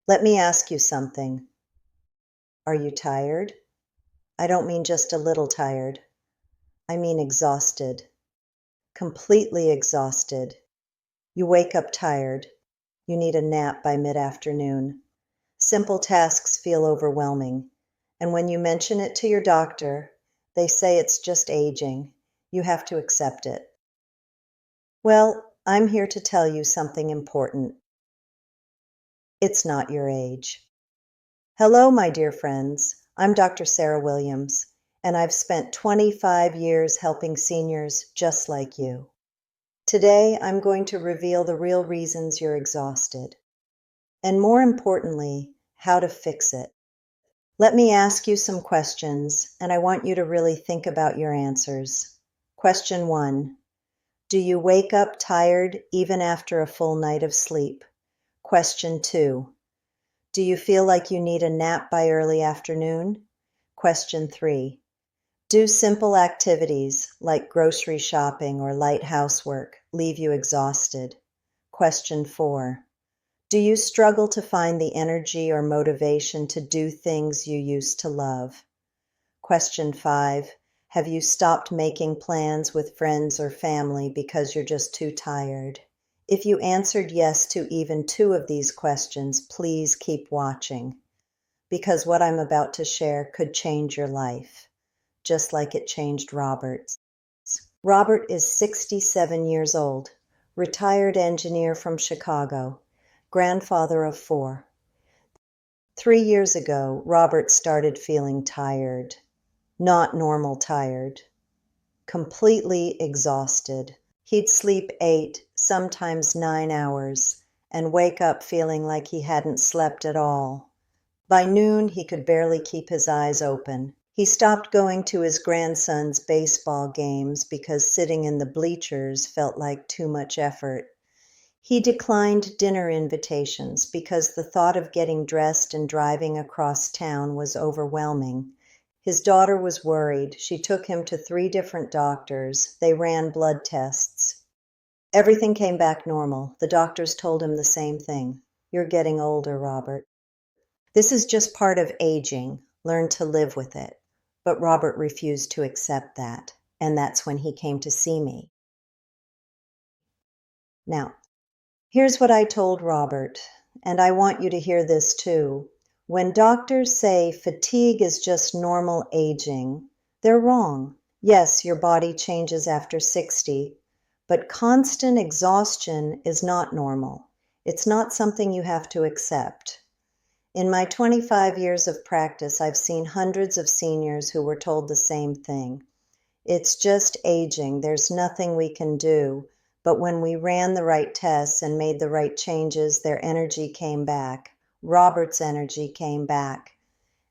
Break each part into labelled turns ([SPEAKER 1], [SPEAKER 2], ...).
[SPEAKER 1] Let me ask you something. Are you tired? I don't mean just a little tired. I mean exhausted. Completely exhausted. You wake up tired. You need a nap by mid-afternoon. Simple tasks feel overwhelming. And when you mention it to your doctor, they say it's just aging. You have to accept it. Well, I'm here to tell you something important. It's not your age. Hello, my dear friends. I'm Dr. Sarah Williams, and I've spent 25 years helping seniors just like you. Today, I'm going to reveal the real reasons you're exhausted, and more importantly, how to fix it. Let me ask you some questions, and I want you to really think about your answers. Question 1. Do you wake up tired even after a full night of sleep? Question 2. Do you feel like you need a nap by early afternoon? Question 3. Do simple activities like grocery shopping or light housework leave you exhausted? Question 4. Do you struggle to find the energy or motivation to do things you used to love? Question 5. Have you stopped making plans with friends or family because you're just too tired? If you answered yes to even 2 of these questions, please keep watching, because what I'm about to share could change your life, just like it changed Robert's. Robert is 67 years old, retired engineer from Chicago, grandfather of 4. 3 years ago, Robert started feeling tired, not normal tired, completely exhausted. He'd sleep 8, sometimes 9 hours, and wake up feeling like he hadn't slept at all. By noon, he could barely keep his eyes open. He stopped going to his grandson's baseball games because sitting in the bleachers felt like too much effort. He declined dinner invitations because the thought of getting dressed and driving across town was overwhelming. His daughter was worried. She took him to 3 different doctors. They ran blood tests. Everything came back normal. The doctors told him the same thing. You're getting older, Robert. This is just part of aging. Learn to live with it. But Robert refused to accept that, and that's when he came to see me. Now, here's what I told Robert, and I want you to hear this too. When doctors say fatigue is just normal aging, they're wrong. Yes, your body changes after 60, but constant exhaustion is not normal. It's not something you have to accept. In my 25 years of practice, I've seen hundreds of seniors who were told the same thing. It's just aging. There's nothing we can do. But when we ran the right tests and made the right changes, their energy came back. Robert's energy came back.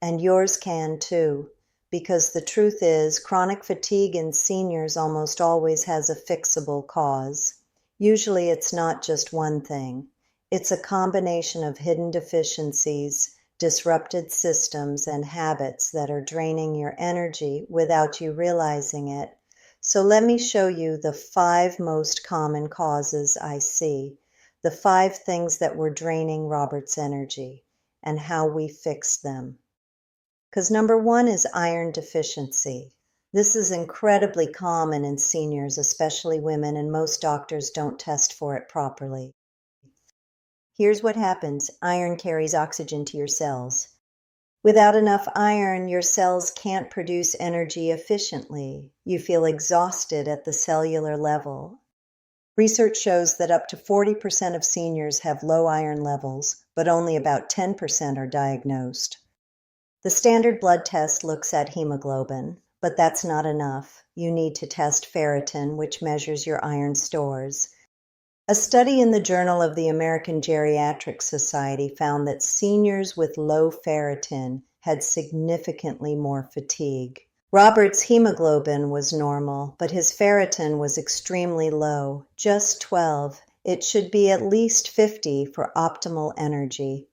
[SPEAKER 1] And yours can too. Because the truth is, chronic fatigue in seniors almost always has a fixable cause. Usually it's not just one thing. It's a combination of hidden deficiencies, disrupted systems, and habits that are draining your energy without you realizing it. So let me show you the 5 most common causes I see, the 5 things that were draining Robert's energy, and how we fix them. Because number 1 is iron deficiency. This is incredibly common in seniors, especially women, and most doctors don't test for it properly. Here's what happens. Iron carries oxygen to your cells. Without enough iron, your cells can't produce energy efficiently. You feel exhausted at the cellular level. Research shows that up to 40% of seniors have low iron levels, but only about 10% are diagnosed. The standard blood test looks at hemoglobin, but that's not enough. You need to test ferritin, which measures your iron stores. A study in the Journal of the American Geriatric Society found that seniors with low ferritin had significantly more fatigue. Robert's hemoglobin was normal, but his ferritin was extremely low, just 12. It should be at least 50 for optimal energy.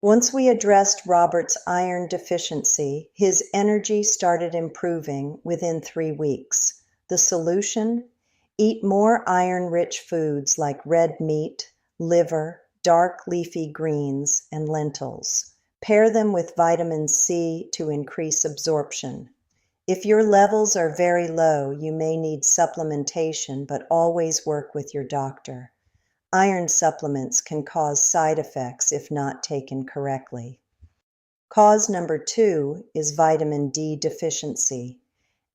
[SPEAKER 1] Once we addressed Robert's iron deficiency, his energy started improving within 3 weeks. The solution? Eat more iron-rich foods like red meat, liver, dark leafy greens, and lentils. Pair them with vitamin C to increase absorption. If your levels are very low, you may need supplementation, but always work with your doctor. Iron supplements can cause side effects if not taken correctly. Cause number 2 is vitamin D deficiency,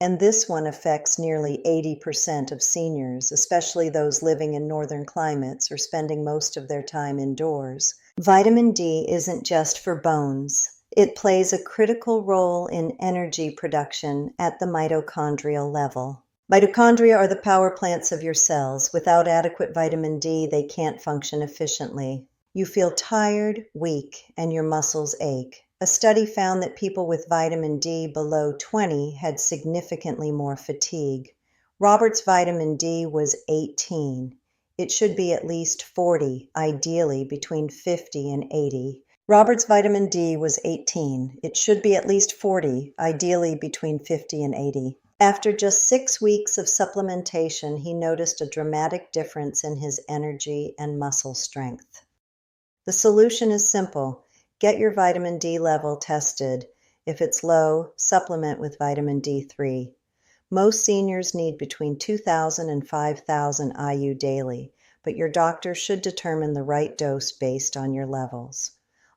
[SPEAKER 1] and this one affects nearly 80% of seniors, especially those living in northern climates or spending most of their time indoors. Vitamin D isn't just for bones. It plays a critical role in energy production at the mitochondrial level. Mitochondria are the power plants of your cells. Without adequate vitamin D, they can't function efficiently. You feel tired, weak, and your muscles ache. A study found that people with vitamin D below 20 had significantly more fatigue. Robert's vitamin D was 18. It should be at least 40, ideally between 50 and 80. Robert's vitamin D was 18. It should be at least 40, ideally between 50 and 80. After just 6 weeks of supplementation, he noticed a dramatic difference in his energy and muscle strength. The solution is simple. Get your vitamin D level tested. If it's low, supplement with vitamin D3. Most seniors need between 2,000 and 5,000 IU daily, but your doctor should determine the right dose based on your levels.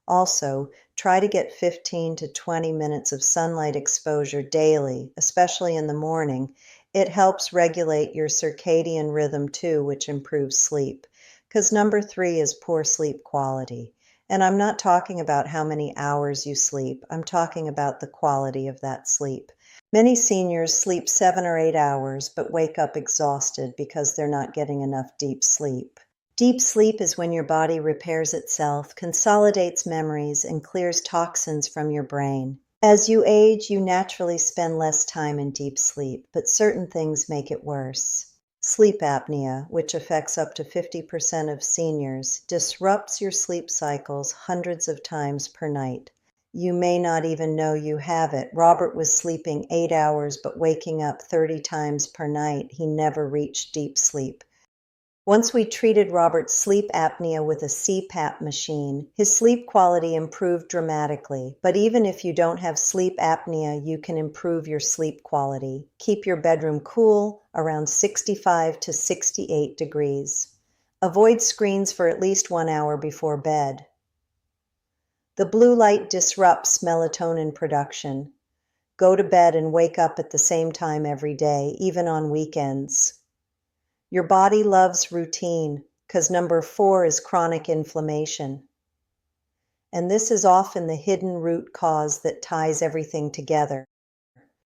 [SPEAKER 1] Also, try to get 15 to 20 minutes of sunlight exposure daily, especially in the morning. It helps regulate your circadian rhythm too, which improves sleep. Because number 3 is poor sleep quality. And I'm not talking about how many hours you sleep. I'm talking about the quality of that sleep. Many seniors sleep 7 or 8 hours, but wake up exhausted because they're not getting enough deep sleep. Deep sleep is when your body repairs itself, consolidates memories, and clears toxins from your brain. As you age, you naturally spend less time in deep sleep, but certain things make it worse. Sleep apnea, which affects up to 50% of seniors, disrupts your sleep cycles hundreds of times per night. You may not even know you have it. Robert was sleeping 8 hours but waking up 30 times per night. He never reached deep sleep. Once we treated Robert's sleep apnea with a CPAP machine, his sleep quality improved dramatically. But even if you don't have sleep apnea, you can improve your sleep quality. Keep your bedroom cool, around 65 to 68 degrees. Avoid screens for at least 1 hour before bed. The blue light disrupts melatonin production. Go to bed and wake up at the same time every day, even on weekends. Your body loves routine because number 4 is chronic inflammation. And this is often the hidden root cause that ties everything together.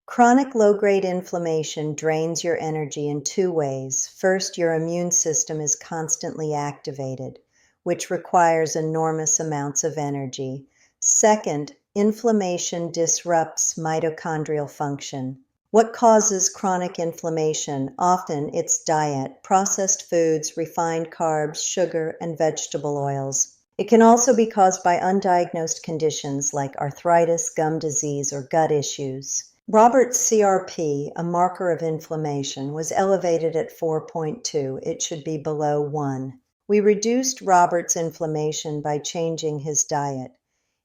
[SPEAKER 1] Chronic low-grade inflammation drains your energy in 2 ways. First, your immune system is constantly activated, which requires enormous amounts of energy. Second, inflammation disrupts mitochondrial function. What causes chronic inflammation? Often it's diet, processed foods, refined carbs, sugar, and vegetable oils. It can also be caused by undiagnosed conditions like arthritis, gum disease, or gut issues. Robert's CRP, a marker of inflammation, was elevated at 4.2. It should be below 1. We reduced Robert's inflammation by changing his diet.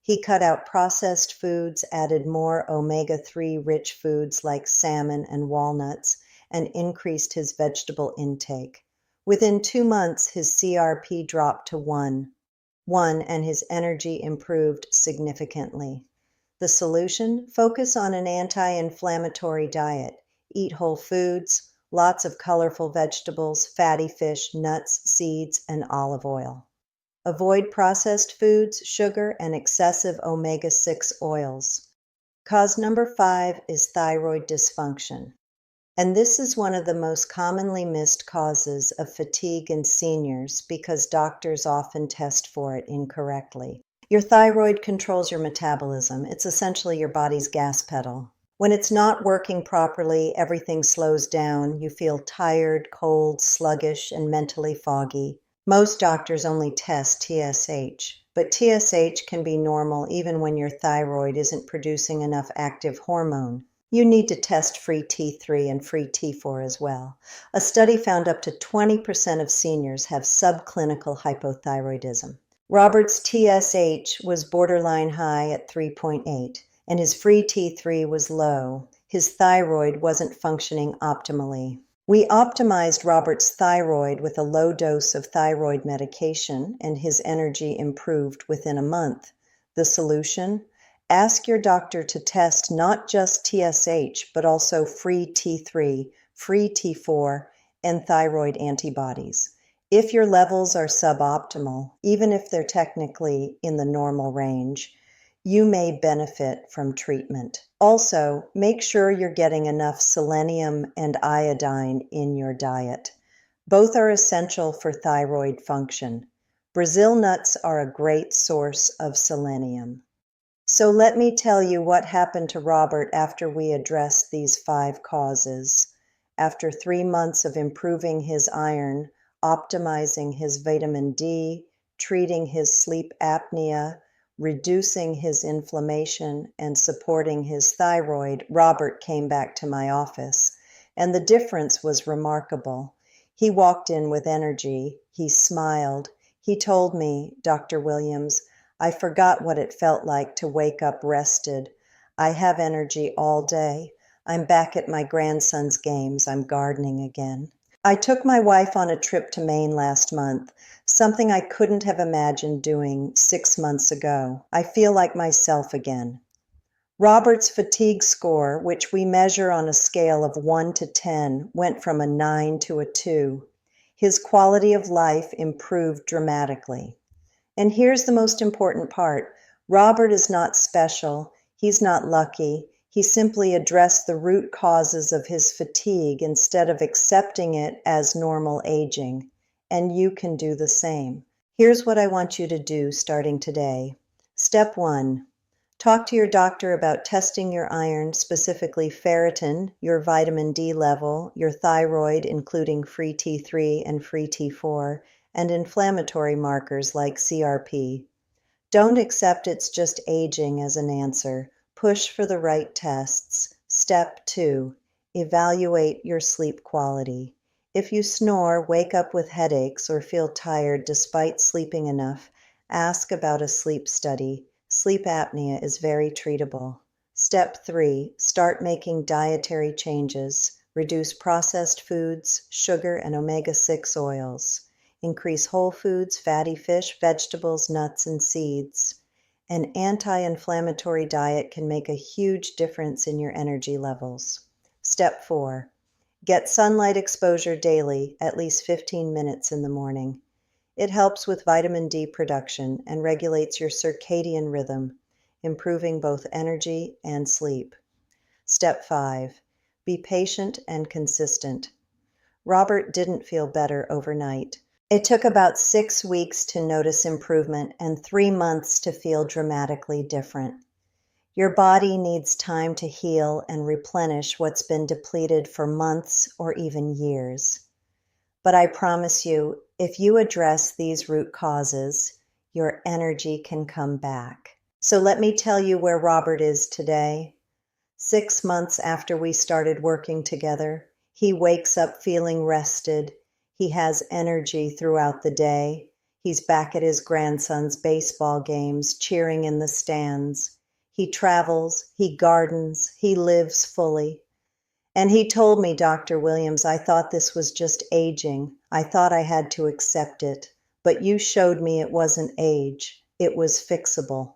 [SPEAKER 1] He cut out processed foods, added more omega-3 rich foods like salmon and walnuts, and increased his vegetable intake. Within 2 months, his CRP dropped to 1, and his energy improved significantly. The solution? Focus on an anti-inflammatory diet. Eat whole foods, lots of colorful vegetables, fatty fish, nuts, seeds, and olive oil. Avoid processed foods, sugar, and excessive omega-6 oils. Cause number 5 is thyroid dysfunction. And this is one of the most commonly missed causes of fatigue in seniors because doctors often test for it incorrectly. Your thyroid controls your metabolism. It's essentially your body's gas pedal. When it's not working properly, everything slows down. You feel tired, cold, sluggish, and mentally foggy. Most doctors only test TSH, but TSH can be normal even when your thyroid isn't producing enough active hormone. You need to test free T3 and free T4 as well. A study found up to 20% of seniors have subclinical hypothyroidism. Robert's TSH was borderline high at 3.8, and his free T3 was low. His thyroid wasn't functioning optimally. We optimized Robert's thyroid with a low dose of thyroid medication, and his energy improved within a month. The solution? Ask your doctor to test not just TSH, but also free T3, free T4, and thyroid antibodies. If your levels are suboptimal, even if they're technically in the normal range, you may benefit from treatment. Also, make sure you're getting enough selenium and iodine in your diet. Both are essential for thyroid function. Brazil nuts are a great source of selenium. So let me tell you what happened to Robert after we addressed these 5 causes. After 3 months of improving his iron, optimizing his vitamin D, treating his sleep apnea, reducing his inflammation, and supporting his thyroid, Robert came back to my office, and the difference was remarkable. He walked in with energy. He smiled. He told me, "Dr. Williams, I forgot what it felt like to wake up rested. I have energy all day. I'm back at my grandson's games. I'm gardening again. I took my wife on a trip to Maine last month, something I couldn't have imagined doing 6 months ago. I feel like myself again." Robert's fatigue score, which we measure on a scale of 1 to 10, went from a 9 to a 2. His quality of life improved dramatically. And here's the most important part. Robert is not special. He's not lucky. He simply addressed the root causes of his fatigue instead of accepting it as normal aging. And you can do the same. Here's what I want you to do starting today. Step 1. Talk to your doctor about testing your iron, specifically ferritin, your vitamin D level, your thyroid, including free T3 and free T4, and inflammatory markers like CRP. Don't accept it's just aging as an answer. Push for the right tests. Step 2. Evaluate your sleep quality. If you snore, wake up with headaches, or feel tired despite sleeping enough, ask about a sleep study. Sleep apnea is very treatable. Step 3. Start making dietary changes. Reduce processed foods, sugar, and omega-6 oils. Increase whole foods, fatty fish, vegetables, nuts, and seeds. An anti-inflammatory diet can make a huge difference in your energy levels. Step 4. Get sunlight exposure daily, at least 15 minutes in the morning. It helps with vitamin D production and regulates your circadian rhythm, improving both energy and sleep. Step 5. Be patient and consistent. Robert didn't feel better overnight. It took about 6 weeks to notice improvement and 3 months to feel dramatically different. Your body needs time to heal and replenish what's been depleted for months or even years. But I promise you, if you address these root causes, your energy can come back. So let me tell you where Robert is today. 6 months after we started working together, he wakes up feeling rested. He has energy throughout the day. He's back at his grandson's baseball games, cheering in the stands. He travels, he gardens, he lives fully. And he told me, "Dr. Williams, I thought this was just aging. I thought I had to accept it. But you showed me it wasn't age. It was fixable.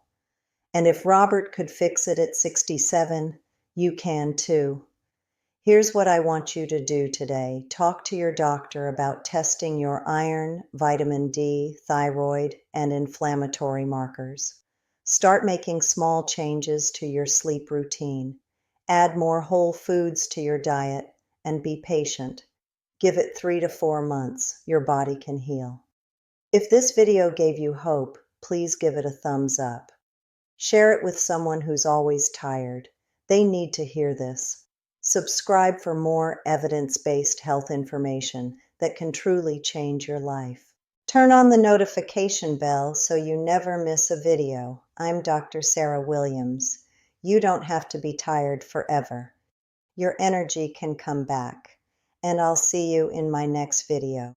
[SPEAKER 1] And if Robert could fix it at 67, you can too." Here's what I want you to do today. Talk to your doctor about testing your iron, vitamin D, thyroid, and inflammatory markers. Start making small changes to your sleep routine. Add more whole foods to your diet and be patient. Give it 3 to 4 months. Your body can heal. If this video gave you hope, please give it a thumbs up. Share it with someone who's always tired. They need to hear this. Subscribe for more evidence-based health information that can truly change your life. Turn on the notification bell so you never miss a video. I'm Dr. Sarah Williams. You don't have to be tired forever. Your energy can come back. And I'll see you in my next video.